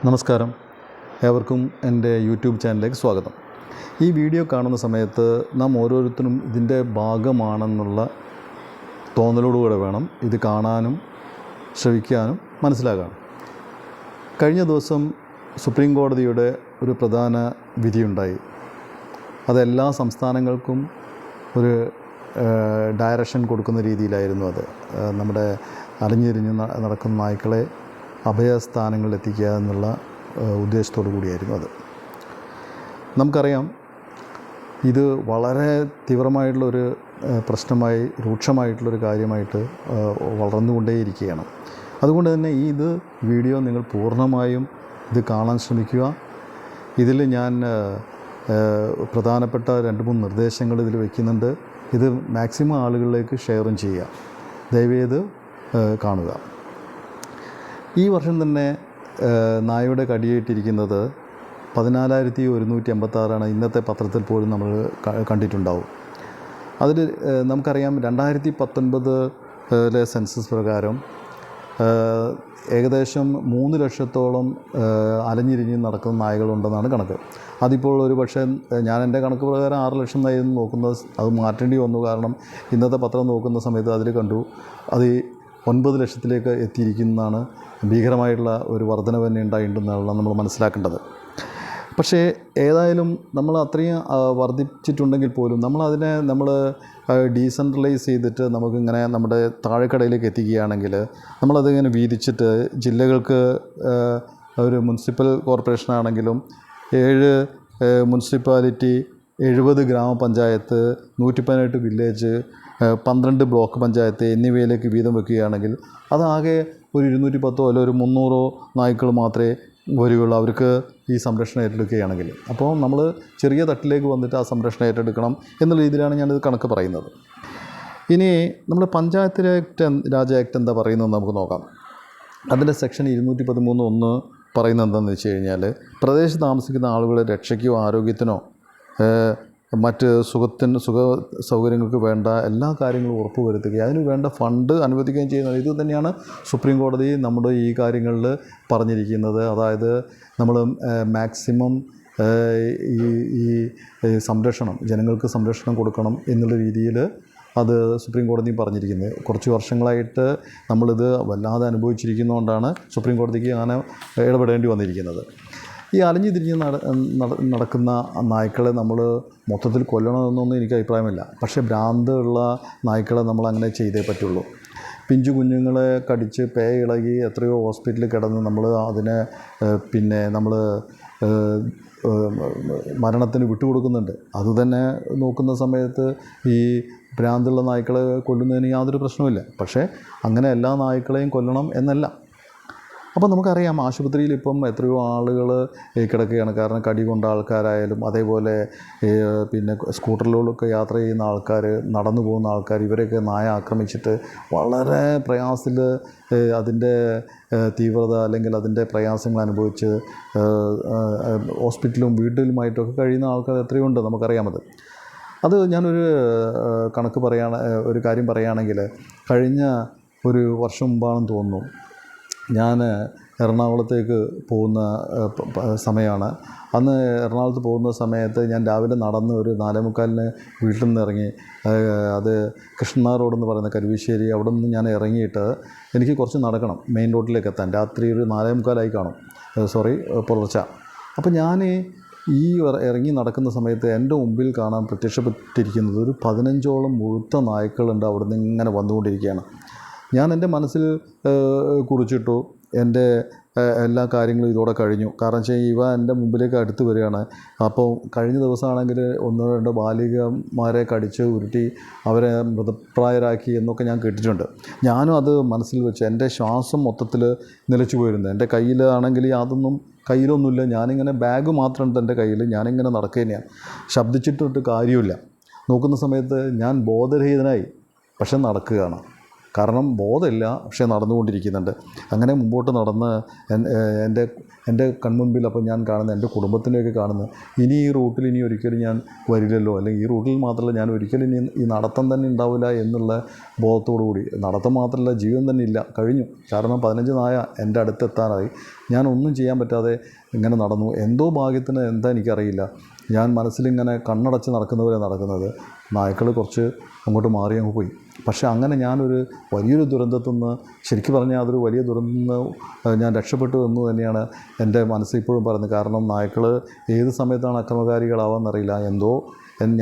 നമസ്കാരം, ഏവർക്കും എൻ്റെ യൂട്യൂബ് ചാനലിലേക്ക് സ്വാഗതം. ഈ വീഡിയോ കാണുന്ന സമയത്ത് നാം ഓരോരുത്തരും ഇതിൻ്റെ ഭാഗമാണെന്നുള്ള തോന്നലോടുകൂടെ വേണം ഇത് കാണാനും ശ്രവിക്കാനും മനസ്സിലാകാനും. കഴിഞ്ഞ ദിവസം സുപ്രീം കോടതിയുടെ ഒരു പ്രധാന വിധിയുണ്ടായി. അതെല്ലാ സംസ്ഥാനങ്ങൾക്കും ഒരു ഡയറക്ഷൻ കൊടുക്കുന്ന രീതിയിലായിരുന്നു. അത് നമ്മുടെ അലഞ്ഞിരിഞ്ഞ് നടക്കുന്ന നായ്ക്കളെ അഭയസ്ഥാനങ്ങളിൽ എത്തിക്കുക എന്നുള്ള ഉദ്ദേശത്തോടു കൂടിയായിരുന്നു അത്. നമുക്കറിയാം, ഇത് വളരെ തീവ്രമായിട്ടുള്ളൊരു പ്രശ്നമായി, രൂക്ഷമായിട്ടുള്ളൊരു കാര്യമായിട്ട് വളർന്നുകൊണ്ടേയിരിക്കുകയാണ്. അതുകൊണ്ട് തന്നെ ഇത് വീഡിയോ നിങ്ങൾ പൂർണ്ണമായും ഇത് കാണാൻ ശ്രമിക്കുക. ഇതിൽ ഞാൻ പ്രധാനപ്പെട്ട 2-3 നിർദ്ദേശങ്ങൾ ഇതിൽ വയ്ക്കുന്നുണ്ട്. ഇത് മാക്സിമം ആളുകളിലേക്ക് ഷെയറും ചെയ്യുക. ദയവേത് കാണുക. ഈ വർഷം തന്നെ നായയുടെ കടിയേറ്റിരിക്കുന്നത് 14,186 ഇന്നത്തെ പത്രത്തിൽ പോലും നമ്മൾ കണ്ടിട്ടുണ്ടാവും. അതിൽ നമുക്കറിയാം, 2019 സെൻസസ് പ്രകാരം ഏകദേശം 3 ലക്ഷത്തോളം അലഞ്ഞിരിഞ്ഞ് നടക്കുന്ന നായകളുണ്ടെന്നാണ് കണക്ക്. അതിപ്പോൾ ഒരു പക്ഷേ ഞാൻ എൻ്റെ കണക്ക് പ്രകാരം 6 ലക്ഷം നായിരുന്നു നോക്കുന്നത്. അത് മാറ്റേണ്ടി വന്നു. കാരണം ഇന്നത്തെ പത്രം നോക്കുന്ന സമയത്ത് അതിൽ കണ്ടു അത് 9 ലക്ഷത്തിലേക്ക് എത്തിയിരിക്കുന്നതാണ്. ഭീകരമായിട്ടുള്ള ഒരു വർധനവ് തന്നെ ഉണ്ടായിട്ടുണ്ടെന്നാണ് നമ്മൾ മനസ്സിലാക്കേണ്ടത്. പക്ഷേ ഏതായാലും നമ്മൾ അത്രയും വർദ്ധിച്ചിട്ടുണ്ടെങ്കിൽ പോലും നമ്മൾ ഡീസെൻട്രലൈസ് ചെയ്തിട്ട് നമുക്കിങ്ങനെ നമ്മുടെ താഴെക്കടയിലേക്ക് എത്തിക്കുകയാണെങ്കിൽ, നമ്മളതിങ്ങനെ വീതിച്ചിട്ട് ജില്ലകൾക്ക് ഒരു മുനിസിപ്പൽ കോർപ്പറേഷനാണെങ്കിലും 7 മുനിസിപ്പാലിറ്റി, 70 ഗ്രാമപഞ്ചായത്ത്, 118 വില്ലേജ്, 12 ബ്ലോക്ക് പഞ്ചായത്ത് എന്നിവയിലേക്ക് വീതം വെക്കുകയാണെങ്കിൽ അതാകെ ഒരു 210 അല്ല ഒരു 300 നായ്ക്കൾ മാത്രമേ വരികയുള്ളൂ അവർക്ക് ഈ സംരക്ഷണം ഏറ്റെടുക്കുകയാണെങ്കിൽ. അപ്പോൾ നമ്മൾ ചെറിയ തട്ടിലേക്ക് വന്നിട്ട് ആ സംരക്ഷണം ഏറ്റെടുക്കണം എന്നുള്ള രീതിയിലാണ് ഞാനിത് കണക്ക് പറയുന്നത്. ഇനി നമ്മൾ പഞ്ചായത്ത് രാജ് ആക്ട് എന്താ പറയുന്നത് നമുക്ക് നോക്കാം. അതിൻ്റെ സെക്ഷൻ 213(1) പറയുന്നത് എന്താണെന്ന് വെച്ച് കഴിഞ്ഞാൽ, പ്രദേശത്ത് താമസിക്കുന്ന ആളുകളുടെ രക്ഷയ്ക്കോ ആരോഗ്യത്തിനോ മറ്റ് സുഖ സൗകര്യങ്ങൾക്ക് വേണ്ട എല്ലാ കാര്യങ്ങളും ഉറപ്പുവരുത്തുകയും അതിന് വേണ്ട ഫണ്ട് അനുവദിക്കുകയും ചെയ്യുന്നത്. ഇത് തന്നെയാണ് സുപ്രീം കോടതി നമ്മുടെ ഈ കാര്യങ്ങളിൽ പറഞ്ഞിരിക്കുന്നത്. അതായത് നമ്മൾ മാക്സിമം ഈ സംരക്ഷണം, ജനങ്ങൾക്ക് സംരക്ഷണം കൊടുക്കണം എന്നുള്ള രീതിയിൽ അത് സുപ്രീം കോടതി പറഞ്ഞിരിക്കുന്നത്. കുറച്ച് വർഷങ്ങളായിട്ട് നമ്മളിത് വല്ലാതെ അനുഭവിച്ചിരിക്കുന്നതുകൊണ്ടാണ് സുപ്രീം കോടതിക്ക് അങ്ങനെ ഇടപെടേണ്ടി വന്നിരിക്കുന്നത്. ഈ അലഞ്ഞു തിരിഞ്ഞ് നടക്കുന്ന നായ്ക്കളെ നമ്മൾ മൊത്തത്തിൽ കൊല്ലണമെന്നൊന്നും എനിക്ക് അഭിപ്രായമില്ല. പക്ഷേ ഭ്രാന്ത് ഉള്ള നായ്ക്കളെ നമ്മൾ അങ്ങനെ ചെയ്തേ പറ്റുള്ളൂ. പിഞ്ചു കുഞ്ഞുങ്ങളെ കടിച്ച് ഇളകി എത്രയോ ഹോസ്പിറ്റലിൽ കിടന്ന് നമ്മൾ അതിനെ നമ്മൾ മരണത്തിന് വിട്ടുകൊടുക്കുന്നുണ്ട്. അതുതന്നെ നോക്കുന്ന സമയത്ത് ഈ ഭ്രാന്തുള്ള നായ്ക്കളെ കൊല്ലുന്നതിന് യാതൊരു പ്രശ്നവുമില്ല. പക്ഷേ അങ്ങനെ എല്ലാ നായ്ക്കളെയും കൊല്ലണം എന്നല്ല. അപ്പോൾ നമുക്കറിയാം, ആശുപത്രിയിൽ ഇപ്പം എത്രയോ ആളുകൾ കിടക്കുകയാണ്. കാരണം കടി കൊണ്ട ആൾക്കാരായാലും, അതേപോലെ സ്കൂട്ടറിലൊക്കെ യാത്ര ചെയ്യുന്ന ആൾക്കാർ, നടന്നു പോകുന്ന ആൾക്കാർ, ഇവരെയൊക്കെ നായ ആക്രമിച്ചിട്ട് വളരെ പ്രയാസത്തിൽ അതിൻ്റെ തീവ്രത അല്ലെങ്കിൽ അതിൻ്റെ പ്രയാസങ്ങൾ അനുഭവിച്ച് ഹോസ്പിറ്റലും വീട്ടിലുമായിട്ടൊക്കെ കഴിയുന്ന ആൾക്കാർ എത്രയുണ്ട് നമുക്കറിയാമത്. അത് ഞാനൊരു കണക്ക് ഒരു കാര്യം പറയുകയാണെങ്കിൽ, കഴിഞ്ഞ ഒരു വർഷം മുമ്പാണെന്ന് തോന്നുന്നു, ഞാൻ എറണാകുളത്തേക്ക് പോകുന്ന സമയമാണ്. അന്ന് എറണാകുളത്ത് പോകുന്ന സമയത്ത് ഞാൻ രാവിലെ നടന്ന് ഒരു 4:45 വീട്ടിൽ നിന്ന് ഇറങ്ങി. അത് കൃഷ്ണ റോഡെന്ന് പറയുന്ന കരുവശ്ശേരി, അവിടെ നിന്ന് ഞാൻ ഇറങ്ങിയിട്ട് എനിക്ക് കുറച്ച് നടക്കണം മെയിൻ റോഡിലേക്ക് എത്താൻ. രാത്രി ഒരു 4:45 കാണും, പുലർച്ച. അപ്പോൾ ഞാൻ ഈ ഇറങ്ങി നടക്കുന്ന സമയത്ത് എൻ്റെ മുമ്പിൽ കാണാൻ പ്രത്യക്ഷപ്പെട്ടിരിക്കുന്നത് ഒരു 15ഓളം മുഴുത്ത നായ്ക്കളുണ്ട്. അവിടെ നിന്ന് ഇങ്ങനെ വന്നുകൊണ്ടിരിക്കുകയാണ്. ഞാൻ എൻ്റെ മനസ്സിൽ കുറിച്ചിട്ടു, എൻ്റെ എല്ലാ കാര്യങ്ങളും ഇതോടെ കഴിഞ്ഞു. കാരണം വെച്ചാൽ ഇവ എൻ്റെ മുമ്പിലേക്ക് അടുത്ത് വരികയാണ്. അപ്പോൾ കഴിഞ്ഞ ദിവസമാണെങ്കിൽ 1-2 ബാലികമാരെ കടിച്ച് ഉരുട്ടി അവരെ മൃതപ്രായരാക്കി എന്നൊക്കെ ഞാൻ കേട്ടിട്ടുണ്ട്. ഞാനും അത് മനസ്സിൽ വെച്ച് എൻ്റെ ശ്വാസം മൊത്തത്തിൽ നിലച്ചു പോയിരുന്നു. എൻ്റെ കയ്യിലാണെങ്കിൽ യാതൊന്നും കയ്യിലൊന്നുമില്ല. ഞാനിങ്ങനെ ബാഗ് മാത്രമുണ്ട് എൻ്റെ കയ്യിൽ. ഞാനിങ്ങനെ നടക്കുക തന്നെയാണ്. ശബ്ദിച്ചിട്ടിട്ട് കാര്യമില്ല. നോക്കുന്ന സമയത്ത് ഞാൻ ബോധരഹിതനായി, പക്ഷെ നടക്കുകയാണ്. കാരണം ബോധമില്ല, പക്ഷേ നടന്നുകൊണ്ടിരിക്കുന്നുണ്ട്. അങ്ങനെ മുമ്പോട്ട് നടന്ന് എൻ്റെ കൺമുൻപിൽ അപ്പോൾ ഞാൻ കാണുന്നത് എൻ്റെ കുടുംബത്തിനെയൊക്കെ കാണുന്നത്. ഇനി ഈ റൂട്ടിൽ ഇനി ഒരിക്കലും ഞാൻ വരില്ലല്ലോ, അല്ലെങ്കിൽ ഈ റൂട്ടിൽ മാത്രമല്ല ഞാൻ ഒരിക്കലും ഇനി ഈ നടത്തം തന്നെ ഉണ്ടാവില്ല എന്നുള്ള ബോധത്തോടു കൂടി. നടത്തം മാത്രമല്ല, ജീവൻ തന്നെ ഇല്ല, കഴിഞ്ഞു. കാരണം 15 നായ എൻ്റെ അടുത്തെത്താനായി. ഞാനൊന്നും ചെയ്യാൻ പറ്റാതെ ഇങ്ങനെ നടന്നു. എന്തോ ഭാഗ്യത്തിന് എന്താ എനിക്കറിയില്ല, ഞാൻ മനസ്സിലിങ്ങനെ കണ്ണടച്ച് നടക്കുന്നവരെ നടക്കുന്നത്. നായ്ക്കൾ കുറച്ച് അങ്ങോട്ട് മാറി അങ്ങ് പോയി. പക്ഷേ അങ്ങനെ ഞാനൊരു വലിയൊരു ദുരന്തത്തിൽ നിന്ന്, ശരിക്കും പറഞ്ഞാൽ അതൊരു വലിയ ദുരന്തത്തിൽ നിന്ന് ഞാൻ രക്ഷപ്പെട്ടു എന്ന് തന്നെയാണ് എൻ്റെ മനസ്സ് ഇപ്പോഴും പറയുന്നത്. കാരണം നായ്ക്കൾ ഏത് സമയത്താണ് അക്രമകാരികളാവാമെന്നറിയില്ല. എന്തോ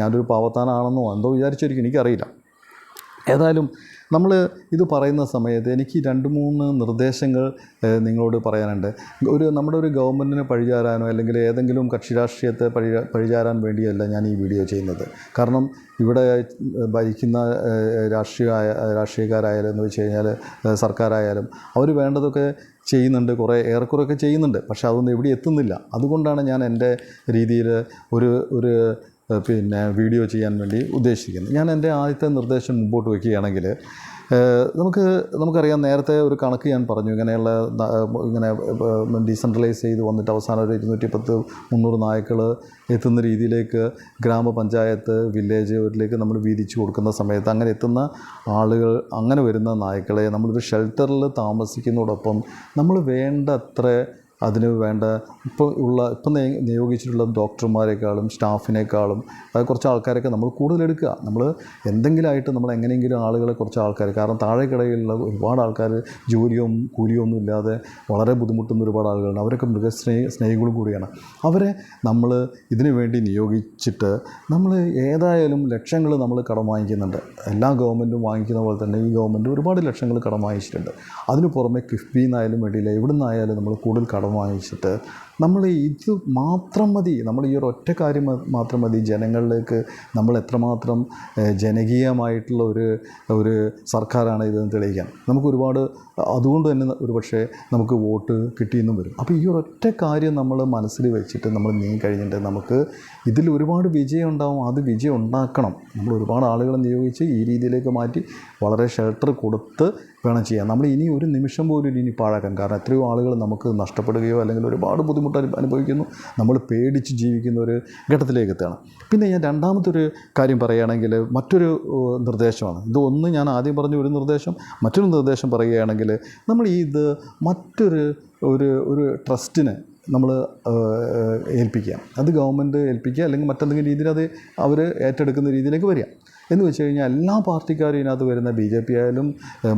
ഞാനൊരു പാവത്താനാണെന്നോ എന്തോ വിചാരിച്ചിരിക്കും, എനിക്കറിയില്ല. ഏതായാലും നമ്മൾ ഇത് പറയുന്ന സമയത്ത് എനിക്ക് 2-3 നിർദ്ദേശങ്ങൾ നിങ്ങളോട് പറയാനുണ്ട്. നമ്മുടെ ഒരു ഗവൺമെൻറ്റിനെ പഴിചാരാനോ അല്ലെങ്കിൽ ഏതെങ്കിലും കക്ഷി രാഷ്ട്രീയത്തെ പഴിചാരാൻ വേണ്ടിയല്ല ഞാൻ ഈ വീഡിയോ ചെയ്യുന്നത്. കാരണം ഇവിടെ ഭരിക്കുന്ന രാഷ്ട്രീയക്കാരായാലും എന്ന് വെച്ച് കഴിഞ്ഞാൽ സർക്കാരായാലും അവർ വേണ്ടതൊക്കെ ചെയ്യുന്നുണ്ട്, ഏറെക്കുറെയൊക്കെ ചെയ്യുന്നുണ്ട്. പക്ഷേ അതൊന്നും എവിടെ എത്തുന്നില്ല. അതുകൊണ്ടാണ് ഞാൻ എൻ്റെ രീതിയിൽ ഒരു വീഡിയോ ചെയ്യാൻ വേണ്ടി ഉദ്ദേശിക്കുന്നത്. ഞാൻ എൻ്റെ ആദ്യത്തെ നിർദ്ദേശം മുമ്പോട്ട് വയ്ക്കുകയാണെങ്കിൽ, നമുക്കറിയാം, നേരത്തെ ഒരു കണക്ക് ഞാൻ പറഞ്ഞു, ഇങ്ങനെ ഡീസെൻട്രലൈസ് ചെയ്ത് വന്നിട്ട് അവസാനം ഒരു 210-300 നായ്ക്കൾ എത്തുന്ന രീതിയിലേക്ക് ഗ്രാമപഞ്ചായത്ത് വില്ലേജിലേക്ക് നമ്മൾ വീതിച്ചു കൊടുക്കുന്ന സമയത്ത് അങ്ങനെ എത്തുന്ന ആളുകൾ, അങ്ങനെ വരുന്ന നായ്ക്കളെ നമ്മളൊരു ഷെൽട്ടറിൽ താമസിക്കുന്നതോടൊപ്പം നമ്മൾ വേണ്ടത്ര അതിന് വേണ്ട ഇപ്പം നിയോഗിച്ചിട്ടുള്ള ഡോക്ടർമാരെക്കാളും സ്റ്റാഫിനേക്കാളും കുറച്ച് ആൾക്കാരൊക്കെ നമ്മൾ കൂടുതലെടുക്കുക. നമ്മൾ എന്തെങ്കിലുമായിട്ട് നമ്മൾ എങ്ങനെയെങ്കിലും ആളുകളെ, കുറച്ച് ആൾക്കാർ, കാരണം താഴെക്കിടയിലുള്ള ഒരുപാട് ആൾക്കാർ ജോലിയോ കൂലിയോ ഒന്നും ഇല്ലാതെ വളരെ ബുദ്ധിമുട്ടുന്ന ഒരുപാട് ആളുകളുണ്ട്. അവരൊക്കെ സ്നേഹികളും കൂടിയാണ്. അവരെ നമ്മൾ ഇതിനു വേണ്ടി നിയോഗിച്ചിട്ട് നമ്മൾ ഏതായാലും ലക്ഷങ്ങൾ നമ്മൾ കടം വാങ്ങിക്കുന്നുണ്ട്. എല്ലാ ഗവൺമെൻറ്റും വാങ്ങിക്കുന്ന പോലെ തന്നെ ഈ ഗവൺമെൻറ് ഒരുപാട് ലക്ഷങ്ങൾ കടം വാങ്ങിച്ചിട്ടുണ്ട്. അതിന് പുറമെ കിഫ്ബിയിൽ നിന്നായാലും വേണ്ടിയില്ല, എവിടെ നിന്നായാലും നമ്മൾ കൂടുതൽ കടം വാങ്ങിച്ചിട്ട് നമ്മൾ ഇത് മാത്രം മതി, നമ്മൾ ഈ ഒരു ഒറ്റ കാര്യം മാത്രം മതി ജനങ്ങളിലേക്ക് നമ്മൾ എത്രമാത്രം ജനകീയമായിട്ടുള്ള ഒരു സർക്കാരാണ് ഇതെന്ന് തെളിയിക്കാൻ. നമുക്കൊരുപാട് അതുകൊണ്ട് തന്നെ ഒരു പക്ഷേ നമുക്ക് വോട്ട് കിട്ടിയെന്നും വരും. അപ്പോൾ ഈ ഒരു ഒറ്റ കാര്യം നമ്മൾ മനസ്സിൽ വെച്ചിട്ട് നമ്മൾ കഴിഞ്ഞിട്ട് നമുക്ക് ഇതിൽ ഒരുപാട് വിജയം ഉണ്ടാവും. അത് വിജയം ഉണ്ടാക്കണം. നമ്മൾ ഒരുപാട് ആളുകളെ നിയോഗിച്ച് ഈ രീതിയിലേക്ക് മാറ്റി വളരെ ഷെൽട്ടർ കൊടുത്ത് വേണം ചെയ്യാൻ. നമ്മൾ ഇനി ഒരു നിമിഷം പോലും ഇനി പാഴാക്കാൻ, കാരണം എത്രയോ ആളുകൾ നമുക്ക് നഷ്ടപ്പെടുകയോ അല്ലെങ്കിൽ ഒരുപാട് ബുദ്ധിമുട്ട് അനുഭവിക്കുന്നു. നമ്മൾ പേടിച്ച് ജീവിക്കുന്ന ഒരു ഘട്ടത്തിലേക്ക് എത്തുകയാണ്. പിന്നെ ഞാൻ രണ്ടാമത്തെ ഒരു കാര്യം പറയുകയാണെങ്കിൽ മറ്റൊരു നിർദ്ദേശമാണ്. ഇത് ഞാൻ ആദ്യം പറഞ്ഞ ഒരു നിർദ്ദേശം, മറ്റൊരു നിർദ്ദേശം പറയുകയാണെങ്കിൽ നമ്മൾ ഇത് ഒരു ട്രസ്റ്റിന് നമ്മൾ ഏൽപ്പിക്കുക. അത് ഗവൺമെൻറ് ഏൽപ്പിക്കുക അല്ലെങ്കിൽ മറ്റെന്തെങ്കിലും രീതിയിൽ അത് അവർ ഏറ്റെടുക്കുന്ന രീതിയിലേക്ക് വരിക. എന്ന് വെച്ച് കഴിഞ്ഞാൽ എല്ലാ പാർട്ടിക്കാരും ഇതിനകത്ത് വരുന്ന BJP ആയാലും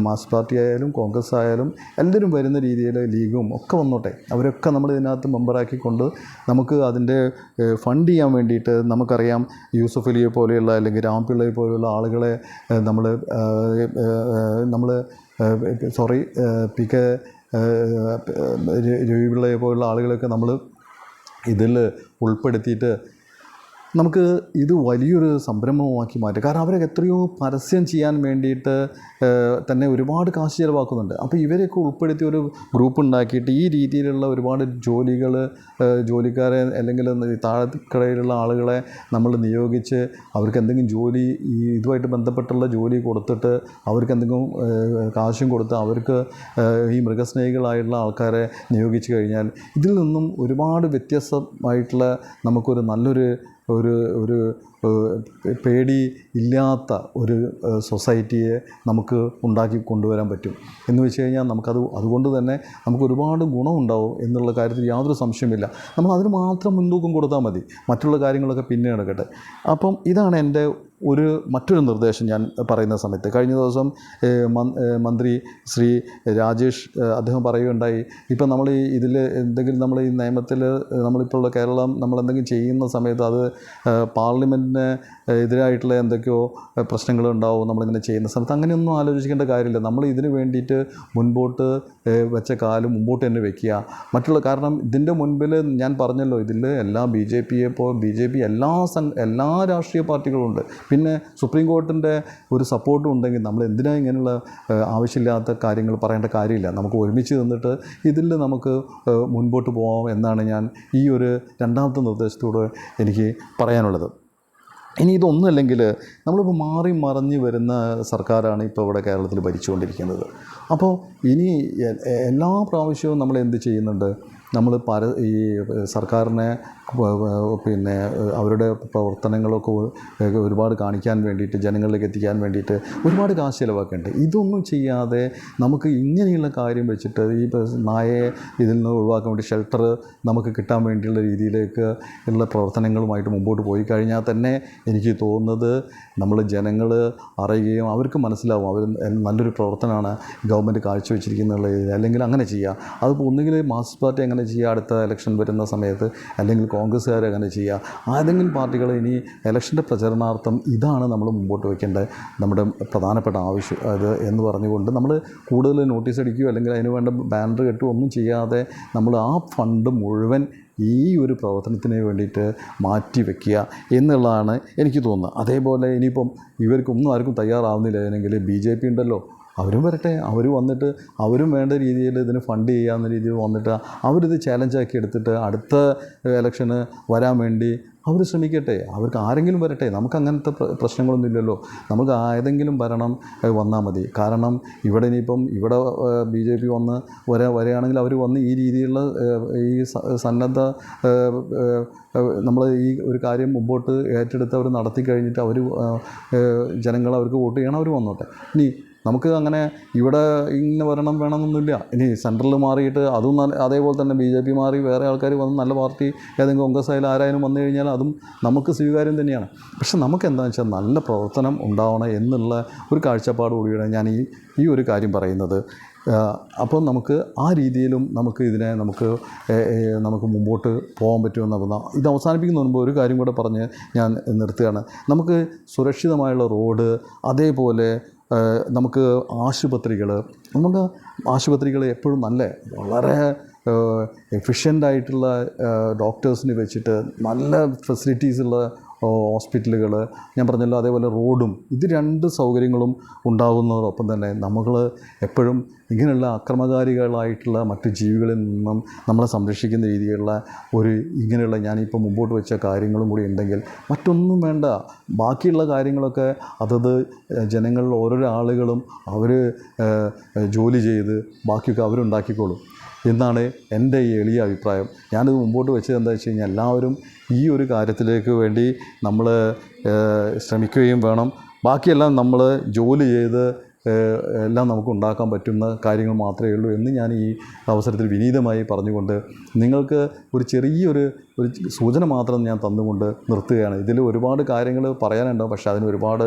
മാർക്സിസ്റ്റ് പാർട്ടി ആയാലും കോൺഗ്രസ് ആയാലും എല്ലാവരും വരുന്ന രീതിയിൽ ലീഗും ഒക്കെ വന്നോട്ടെ. അവരൊക്കെ നമ്മൾ ഇതിനകത്ത് മെമ്പറാക്കിക്കൊണ്ട് നമുക്ക് അതിൻ്റെ ഫണ്ട് ചെയ്യാൻ വേണ്ടിയിട്ട്, നമുക്കറിയാം യൂസഫ് അലിയെ പോലെയുള്ള അല്ലെങ്കിൽ രാംപിള്ളയെ പോലെയുള്ള ആളുകളെ PK രവിപിള്ളയെ പോലുള്ള ആളുകളൊക്കെ നമ്മൾ ഇതിൽ ഉൾപ്പെടുത്തിയിട്ട് നമുക്ക് ഇത് വലിയൊരു സംരംഭമാക്കി മാറ്റും. കാരണം അവരൊക്കെ എത്രയോ പരസ്യം ചെയ്യാൻ വേണ്ടിയിട്ട് തന്നെ ഒരുപാട് കാശ് ചിലവാക്കുന്നുണ്ട്. അപ്പോൾ ഇവരെയൊക്കെ ഉൾപ്പെടുത്തി ഒരു ഗ്രൂപ്പ് ഉണ്ടാക്കിയിട്ട് ഈ രീതിയിലുള്ള ഒരുപാട് ജോലിക്കാരെ അല്ലെങ്കിൽ താഴെക്കടയിലുള്ള ആളുകളെ നമ്മൾ നിയോഗിച്ച് അവർക്ക് എന്തെങ്കിലും ജോലി, ഇതുമായിട്ട് ബന്ധപ്പെട്ടുള്ള ജോലി കൊടുത്തിട്ട് അവർക്ക് എന്തെങ്കിലും കാശും കൊടുത്ത് അവർക്ക് ഈ മൃഗസ്നേഹികളായിട്ടുള്ള ആൾക്കാരെ നിയോഗിച്ച് കഴിഞ്ഞാൽ ഇതിൽ നിന്നും ഒരുപാട് വ്യത്യസ്തമായിട്ടുള്ള നമുക്കൊരു നല്ലൊരു പേടി ഇല്ലാത്ത ഒരു സൊസൈറ്റിയെ നമുക്ക് ഉണ്ടാക്കി കൊണ്ടുവരാൻ പറ്റും. എന്ന് വെച്ച് കഴിഞ്ഞാൽ അതുകൊണ്ട് തന്നെ നമുക്ക് ഒരുപാട് ഗുണമുണ്ടാവും എന്നുള്ള കാര്യത്തിൽ യാതൊരു സംശയമില്ല. നമ്മൾ അതിന് മാത്രം മുൻതൂക്കം കൊടുത്താൽ മതി, മറ്റുള്ള കാര്യങ്ങളൊക്കെ പിന്നെ നടക്കട്ടെ. അപ്പം ഇതാണ് എൻ്റെ മറ്റൊരു നിർദ്ദേശം ഞാൻ പറയുന്ന സമയത്ത്. കഴിഞ്ഞ ദിവസം മന്ത്രി ശ്രീ രാജേഷ് അദ്ദേഹം പറയുകയുണ്ടായി, ഇപ്പം നമ്മൾ ഇതിൽ എന്തെങ്കിലും നമ്മൾ ഈ നിയമത്തിൽ നമ്മളിപ്പോൾ ഉള്ള കേരളം നമ്മളെന്തെങ്കിലും ചെയ്യുന്ന സമയത്ത് അത് പാർലമെൻറ്റിന് എതിരായിട്ടുള്ള എന്തൊക്കെയോ പ്രശ്നങ്ങളുണ്ടാവും നമ്മളിങ്ങനെ ചെയ്യുന്ന സമയത്ത്. അങ്ങനെയൊന്നും ആലോചിക്കേണ്ട കാര്യമില്ല. നമ്മൾ ഇതിന് വേണ്ടിയിട്ട് മുൻപോട്ട് വെച്ച കാലം മുമ്പോട്ട് തന്നെ വയ്ക്കുക. കാരണം ഇതിൻ്റെ മുൻപിൽ ഞാൻ പറഞ്ഞല്ലോ, ഇതിൽ എല്ലാ BJP എല്ലാ രാഷ്ട്രീയ പാർട്ടികളുമുണ്ട്. പിന്നെ സുപ്രീം കോർട്ടിൻ്റെ ഒരു സപ്പോർട്ടും ഉണ്ടെങ്കിൽ നമ്മൾ എന്തിനാ ഇങ്ങനെയുള്ള ആവശ്യമില്ലാത്ത കാര്യങ്ങൾ പറയേണ്ട കാര്യമില്ല. നമുക്ക് ഒരുമിച്ച് നിന്നിട്ട് ഇതിൽ നമുക്ക് മുൻപോട്ട് പോകാം എന്നാണ് ഞാൻ ഈ ഒരു രണ്ടാമത്തെ നിർദ്ദേശത്തോട് എനിക്ക് പറയാനുള്ളത്. ഇനി ഇതൊന്നുമല്ലെങ്കിൽ നമ്മളിപ്പോൾ മാറി മറിഞ്ഞ് വരുന്ന സർക്കാരാണ് ഇപ്പോൾ ഇവിടെ കേരളത്തിൽ ഭരിച്ചുകൊണ്ടിരിക്കുന്നത്. അപ്പോൾ ഇനി എല്ലാ പ്രാവശ്യവും നമ്മൾ എന്ത് ചെയ്യുന്നുണ്ട്, നമ്മൾ ഈ സർക്കാരിനെ പിന്നെ അവരുടെ പ്രവർത്തനങ്ങളൊക്കെ ഒരുപാട് കാണിക്കാൻ വേണ്ടിയിട്ട്, ജനങ്ങളിലേക്ക് എത്തിക്കാൻ വേണ്ടിയിട്ട് ഒരുപാട് കാശ് ചിലവാക്കേണ്ടത്. ഇതൊന്നും ചെയ്യാതെ നമുക്ക് ഇങ്ങനെയുള്ള കാര്യം വെച്ചിട്ട് ഈ നായയെ ഇതിൽ നിന്ന് ഒഴിവാക്കാൻ വേണ്ടി ഷെൽട്ടർ നമുക്ക് കിട്ടാൻ വേണ്ടിയുള്ള രീതിയിലേക്ക് ഉള്ള പ്രവർത്തനങ്ങളുമായിട്ട് മുമ്പോട്ട് പോയി കഴിഞ്ഞാൽ തന്നെ എനിക്ക് തോന്നുന്നത് നമ്മൾ ജനങ്ങൾ അറിയുകയും അവർക്ക് മനസ്സിലാവും അവർ നല്ലൊരു പ്രവർത്തനമാണ് ഗവൺമെൻറ് കാഴ്ചവെച്ചിരിക്കുന്നുള്ള. അല്ലെങ്കിൽ അങ്ങനെ ചെയ്യുക. അതിപ്പോൾ ഒന്നുകിൽ മാർക്സിസ്റ്റ് പാർട്ടി അങ്ങനെ ചെയ്യുക അടുത്ത ഇലക്ഷൻ വരുന്ന സമയത്ത്, അല്ലെങ്കിൽ കോൺഗ്രസ്സുകാർ അങ്ങനെ ചെയ്യുക. ഏതെങ്കിലും പാർട്ടികൾ ഇനി ഇലക്ഷൻ്റെ പ്രചരണാർത്ഥം ഇതാണ് നമ്മൾ മുമ്പോട്ട് വയ്ക്കേണ്ടത് നമ്മുടെ പ്രധാനപ്പെട്ട ആവശ്യം അത് എന്ന് പറഞ്ഞുകൊണ്ട് നമ്മൾ കൂടുതൽ നോട്ടീസ് അടിക്കുകയോ അല്ലെങ്കിൽ അതിന് വേണ്ട ബാനർ കെട്ടുകയോ ഒന്നും ചെയ്യാതെ നമ്മൾ ആ ഫണ്ട് മുഴുവൻ ഈ ഒരു പ്രവർത്തനത്തിന് വേണ്ടിയിട്ട് മാറ്റി വയ്ക്കുക എന്നുള്ളതാണ് എനിക്ക് തോന്നുന്നത്. അതേപോലെ ഇനിയിപ്പം ഇവർക്കൊന്നും ആർക്കും തയ്യാറാവുന്നില്ല എങ്കിൽ BJP ഉണ്ടല്ലോ, അവരും വരട്ടെ. അവർ വന്നിട്ട് അവരും വേണ്ട രീതിയിൽ ഇതിന് ഫണ്ട് ചെയ്യാവുന്ന രീതിയിൽ വന്നിട്ട് അവരിത് ചാലഞ്ചാക്കി എടുത്തിട്ട് അടുത്ത ഇലക്ഷന് വരാൻ വേണ്ടി അവർ ശ്രമിക്കട്ടെ. അവർക്ക് ആരെങ്കിലും വരട്ടെ. നമുക്ക് അങ്ങനത്തെ പ്രശ്നങ്ങളൊന്നും ഇല്ലല്ലോ. നമുക്ക് ഏതെങ്കിലും ഭരണം വന്നാൽ മതി. കാരണം ഇവിടെ ഇനിയിപ്പം ഇവിടെ BJP വന്ന് വരികയാണെങ്കിൽ അവർ വന്ന് ഈ രീതിയിലുള്ള ഈ സന്നദ്ധ നമ്മൾ ഈ ഒരു കാര്യം മുമ്പോട്ട് ഏറ്റെടുത്ത് അവർ നടത്തി കഴിഞ്ഞിട്ട് അവർ ജനങ്ങൾ അവർക്ക് വോട്ട് ചെയ്യണം, അവർ വന്നോട്ടെ. ഇനി നമുക്ക് അങ്ങനെ ഇവിടെ ഇങ്ങനെ വരണം വേണമെന്നൊന്നുമില്ല. ഇനി സെൻട്രൽ മാറിയിട്ട് അതും അതേപോലെ തന്നെ BJP മാറി വേറെ ആൾക്കാർ വന്ന് നല്ല പാർട്ടി ഏതെങ്കിലും കോൺഗ്രസ് ആയാലും ആരായാലും വന്നു കഴിഞ്ഞാൽ അതും നമുക്ക് സ്വീകാര്യം തന്നെയാണ്. പക്ഷെ നമുക്ക് എന്താണെന്ന് വെച്ചാൽ നല്ല പ്രവർത്തനം ഉണ്ടാവണം എന്നുള്ള ഒരു കാഴ്ചപ്പാടുകൂടിയാണ് ഞാൻ ഈ ഒരു കാര്യം പറയുന്നത്. അപ്പോൾ നമുക്ക് ആ രീതിയിലും നമുക്ക് ഇതിനെ നമുക്ക് മുമ്പോട്ട് പോകാൻ പറ്റുമെന്ന്. ഇത് അവസാനിപ്പിക്കുന്ന മുൻപ് ഒരു കാര്യം കൂടെ പറഞ്ഞ് ഞാൻ നിർത്തുകയാണ്. നമുക്ക് സുരക്ഷിതമായുള്ള റോഡ്, അതേപോലെ നമുക്ക് ആശുപത്രികൾ എപ്പോഴും വളരെ എഫിഷ്യൻ്റായിട്ടുള്ള ഡോക്ടേഴ്സിനെ വെച്ചിട്ട് നല്ല ഫെസിലിറ്റീസുള്ള ഹോസ്പിറ്റലുകൾ ഞാൻ പറഞ്ഞല്ലോ. അതേപോലെ റോഡും, ഇത് 2 സൗകര്യങ്ങളും ഉണ്ടാകുന്നതോടൊപ്പം തന്നെ നമ്മൾ എപ്പോഴും ഇങ്ങനെയുള്ള അക്രമകാരികളായിട്ടുള്ള മറ്റ് ജീവികളിൽ നിന്നും നമ്മളെ സംരക്ഷിക്കുന്ന രീതിയിലുള്ള ഇങ്ങനെയുള്ള ഞാനിപ്പോൾ മുമ്പോട്ട് വെച്ച കാര്യങ്ങളും കൂടി ഉണ്ടെങ്കിൽ മറ്റൊന്നും വേണ്ട. ബാക്കിയുള്ള കാര്യങ്ങളൊക്കെ അതത് ജനങ്ങളിൽ ഓരോരോ ആളുകളും അവർ ജോലി ചെയ്ത് ബാക്കിയൊക്കെ അവരുണ്ടാക്കിക്കോളും എന്നാണ് എൻ്റെ ഈ എളിയ അഭിപ്രായം. ഞാനിത് മുമ്പോട്ട് വെച്ചത് എന്താ വെച്ച് കഴിഞ്ഞാൽ എല്ലാവരും ഈ ഒരു കാര്യത്തിലേക്ക് വേണ്ടി നമ്മൾ ശ്രമിക്കുകയും വേണം. ബാക്കിയെല്ലാം നമ്മൾ ജോലി ചെയ്ത് എല്ലാം നമുക്ക് ഉണ്ടാക്കാൻ പറ്റുന്ന കാര്യങ്ങൾ മാത്രമേ ഉള്ളൂ എന്ന് ഞാൻ ഈ അവസരത്തിൽ വിനീതമായി പറഞ്ഞുകൊണ്ട് നിങ്ങൾക്ക് ഒരു ചെറിയൊരു സൂചന മാത്രം ഞാൻ തന്നുകൊണ്ട് നിർത്തുകയാണ്. ഇതിൽ ഒരുപാട് കാര്യങ്ങൾ പറയാനുണ്ടാവും, പക്ഷേ അതിന് ഒരുപാട്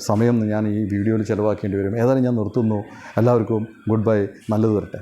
സമയം ഞാൻ ഈ വീഡിയോയിൽ ചിലവാക്കേണ്ടി വരും. ഏതായാലും ഞാൻ നിർത്തുന്നു. എല്ലാവർക്കും ഗുഡ് ബൈ. നല്ലത് വരട്ടെ.